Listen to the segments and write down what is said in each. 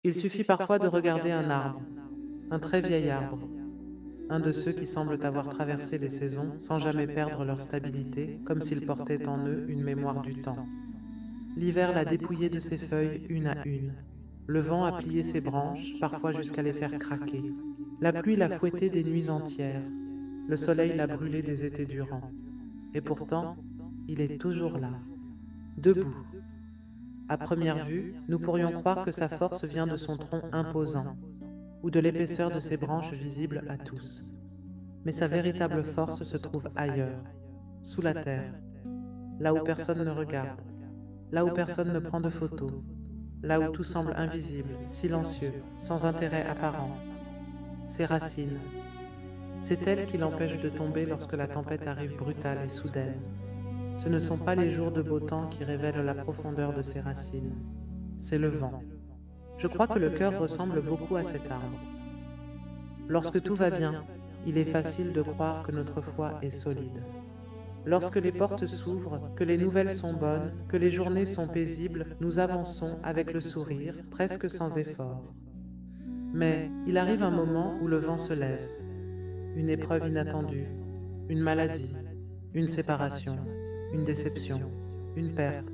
Il suffit parfois de regarder un arbre, un très vieil arbre, un de ceux qui semblent avoir traversé les saisons sans jamais perdre leur stabilité, comme s'ils portaient en eux une mémoire du temps. L'hiver l'a dépouillé de ses feuilles une à une. Le vent a plié ses branches, parfois jusqu'à les faire craquer. La pluie l'a fouetté des nuits entières. Le soleil l'a brûlé des étés durant. Et pourtant, il est toujours là, debout. À première vue, nous pourrions croire que sa force vient de son tronc imposant, ou de l'épaisseur de ses branches visibles à tous. Mais sa véritable force se trouve ailleurs, sous la terre, là où personne ne regarde, là où personne ne prend de photos, là où tout semble invisible, silencieux, sans intérêt apparent. Ses racines, c'est elles qui l'empêchent de tomber lorsque la tempête arrive brutale et soudaine. Ce ne sont pas les jours de beau temps qui révèlent la profondeur de ses racines, c'est le vent. Je crois que le cœur ressemble beaucoup à cet arbre. Lorsque tout va bien, il est facile de croire que notre foi est solide. Lorsque les portes s'ouvrent, que les nouvelles sont bonnes, que les journées sont paisibles, nous avançons avec le sourire, presque sans effort. Mais il arrive un moment où le vent se lève, une épreuve inattendue, une maladie, une séparation, une déception, une perte.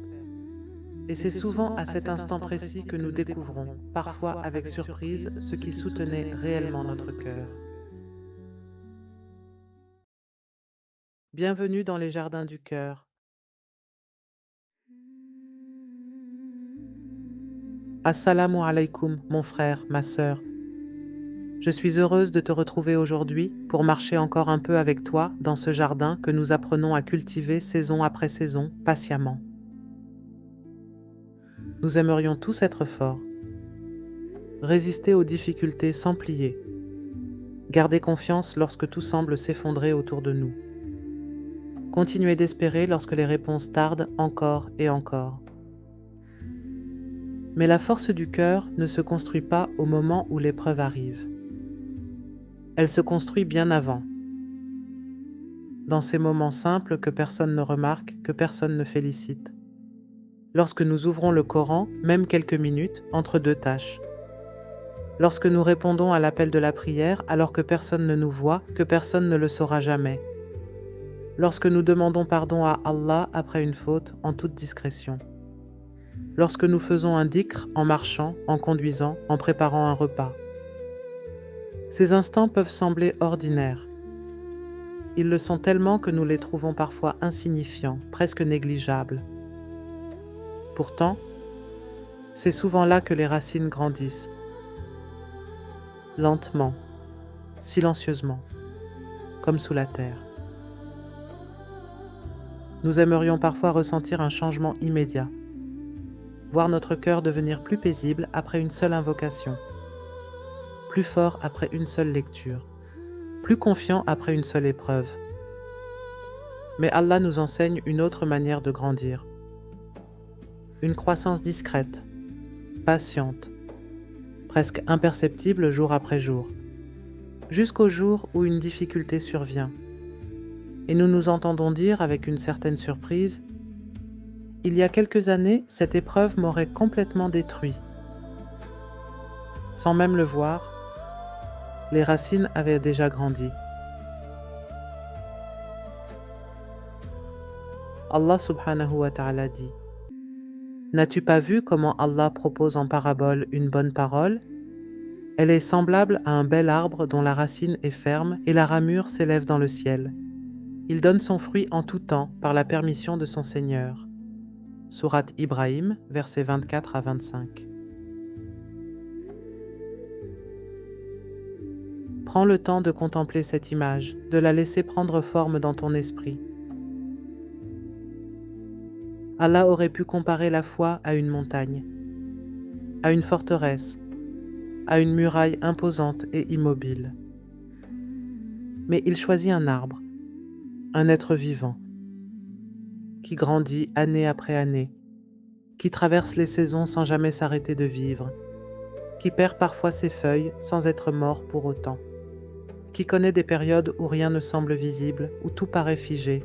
Et c'est souvent à cet instant précis que nous découvrons, parfois avec surprise, ce qui soutenait réellement notre cœur. Bienvenue dans les jardins du cœur. Assalamu alaikum, mon frère, ma sœur. Je suis heureuse de te retrouver aujourd'hui pour marcher encore un peu avec toi dans ce jardin que nous apprenons à cultiver saison après saison, patiemment. Nous aimerions tous être forts, résister aux difficultés sans plier, garder confiance lorsque tout semble s'effondrer autour de nous, continuer d'espérer lorsque les réponses tardent encore et encore. Mais la force du cœur ne se construit pas au moment où l'épreuve arrive. Elle se construit bien avant, dans ces moments simples que personne ne remarque, que personne ne félicite. Lorsque nous ouvrons le Coran, même quelques minutes, entre deux tâches. Lorsque nous répondons à l'appel de la prière alors que personne ne nous voit, que personne ne le saura jamais. Lorsque nous demandons pardon à Allah après une faute en toute discrétion. Lorsque nous faisons un dhikr en marchant, en conduisant, en préparant un repas. Ces instants peuvent sembler ordinaires. Ils le sont tellement que nous les trouvons parfois insignifiants, presque négligeables. Pourtant, c'est souvent là que les racines grandissent. Lentement, silencieusement, comme sous la terre. Nous aimerions parfois ressentir un changement immédiat, voir notre cœur devenir plus paisible après une seule invocation, plus fort après une seule lecture, plus confiant après une seule épreuve. Mais Allah nous enseigne une autre manière de grandir. Une croissance discrète, patiente, presque imperceptible jour après jour, jusqu'au jour où une difficulté survient. Et nous nous entendons dire avec une certaine surprise, « Il y a quelques années, cette épreuve m'aurait complètement détruit. » Sans même le voir, les racines avaient déjà grandi. Allah subhanahu wa ta'ala dit, « N'as-tu pas vu comment Allah propose en parabole une bonne parole ? Elle est semblable à un bel arbre dont la racine est ferme et la ramure s'élève dans le ciel. Il donne son fruit en tout temps par la permission de son Seigneur. » Sourate Ibrahim, versets 24 à 25. Prends le temps de contempler cette image, de la laisser prendre forme dans ton esprit. Allah aurait pu comparer la foi à une montagne, à une forteresse, à une muraille imposante et immobile. Mais il choisit un arbre, un être vivant, qui grandit année après année, qui traverse les saisons sans jamais s'arrêter de vivre, qui perd parfois ses feuilles sans être mort pour autant, qui connaît des périodes où rien ne semble visible, où tout paraît figé,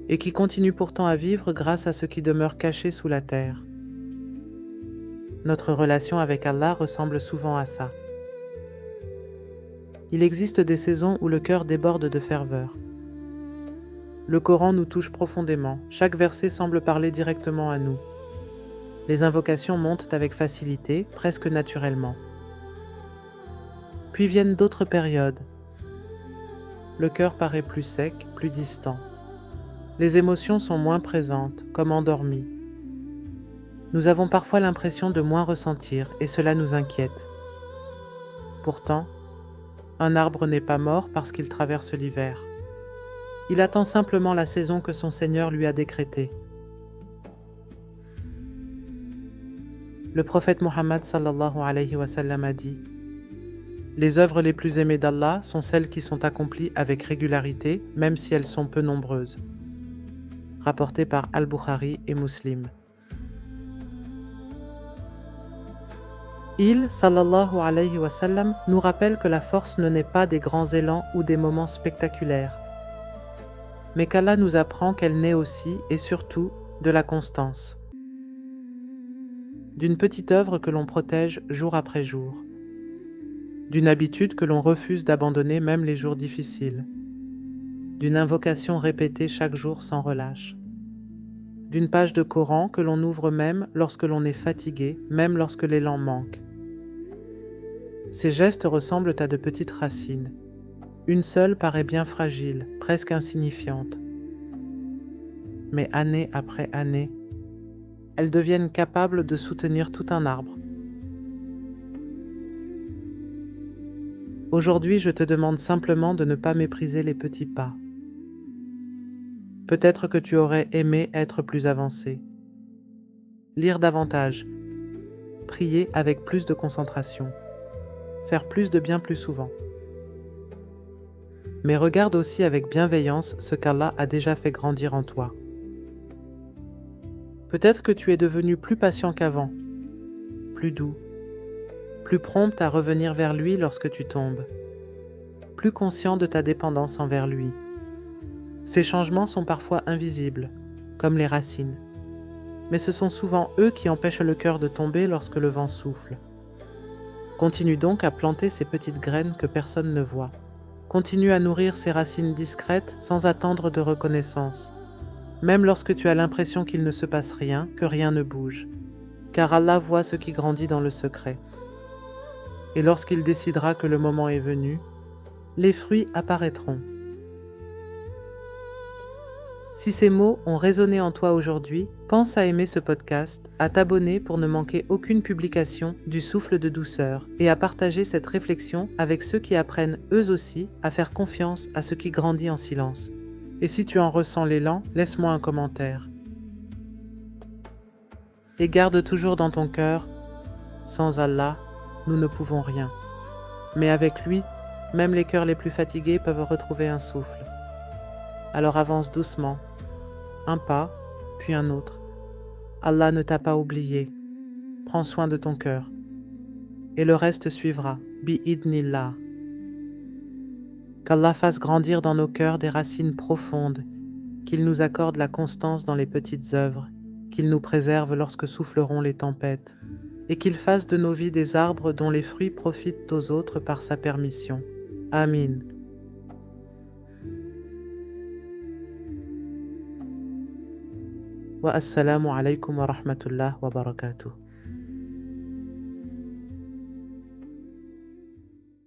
et qui continue pourtant à vivre grâce à ce qui demeure caché sous la terre. Notre relation avec Allah ressemble souvent à ça. Il existe des saisons où le cœur déborde de ferveur. Le Coran nous touche profondément, chaque verset semble parler directement à nous. Les invocations montent avec facilité, presque naturellement. Puis viennent d'autres périodes. Le cœur paraît plus sec, plus distant. Les émotions sont moins présentes, comme endormies. Nous avons parfois l'impression de moins ressentir et cela nous inquiète. Pourtant, un arbre n'est pas mort parce qu'il traverse l'hiver. Il attend simplement la saison que son Seigneur lui a décrétée. Le prophète Mohammed sallallahu alayhi wa sallam a dit: les œuvres les plus aimées d'Allah sont celles qui sont accomplies avec régularité, même si elles sont peu nombreuses. Rapporté par Al-Bukhari et Muslim. Il, sallallahu alayhi wa sallam, nous rappelle que la force ne naît pas des grands élans ou des moments spectaculaires, mais qu'Allah nous apprend qu'elle naît aussi et surtout de la constance, d'une petite œuvre que l'on protège jour après jour, d'une habitude que l'on refuse d'abandonner même les jours difficiles, d'une invocation répétée chaque jour sans relâche, d'une page de Coran que l'on ouvre même lorsque l'on est fatigué, même lorsque l'élan manque. Ces gestes ressemblent à de petites racines. Une seule paraît bien fragile, presque insignifiante. Mais année après année, elles deviennent capables de soutenir tout un arbre. Aujourd'hui, je te demande simplement de ne pas mépriser les petits pas. Peut-être que tu aurais aimé être plus avancé. Lire davantage. Prier avec plus de concentration. Faire plus de bien plus souvent. Mais regarde aussi avec bienveillance ce qu'Allah a déjà fait grandir en toi. Peut-être que tu es devenu plus patient qu'avant, plus doux, plus prompt à revenir vers lui lorsque tu tombes, plus conscient de ta dépendance envers lui. Ces changements sont parfois invisibles, comme les racines, mais ce sont souvent eux qui empêchent le cœur de tomber lorsque le vent souffle. Continue donc à planter ces petites graines que personne ne voit. Continue à nourrir ces racines discrètes sans attendre de reconnaissance, même lorsque tu as l'impression qu'il ne se passe rien, que rien ne bouge, car Allah voit ce qui grandit dans le secret. Et lorsqu'il décidera que le moment est venu, les fruits apparaîtront. Si ces mots ont résonné en toi aujourd'hui, pense à aimer ce podcast, à t'abonner pour ne manquer aucune publication du Souffle de douceur et à partager cette réflexion avec ceux qui apprennent eux aussi à faire confiance à ce qui grandit en silence. Et si tu en ressens l'élan, laisse-moi un commentaire. Et garde toujours dans ton cœur, sans Allah, nous ne pouvons rien. Mais avec lui, même les cœurs les plus fatigués peuvent retrouver un souffle. Alors avance doucement, un pas, puis un autre. Allah ne t'a pas oublié. Prends soin de ton cœur. Et le reste suivra, bi-idnillah. Qu'Allah fasse grandir dans nos cœurs des racines profondes, qu'il nous accorde la constance dans les petites œuvres, qu'il nous préserve lorsque souffleront les tempêtes, et qu'il fasse de nos vies des arbres dont les fruits profitent aux autres par sa permission. Amin. Wa assalamu alaykum wa rahmatullah wa barakatuh.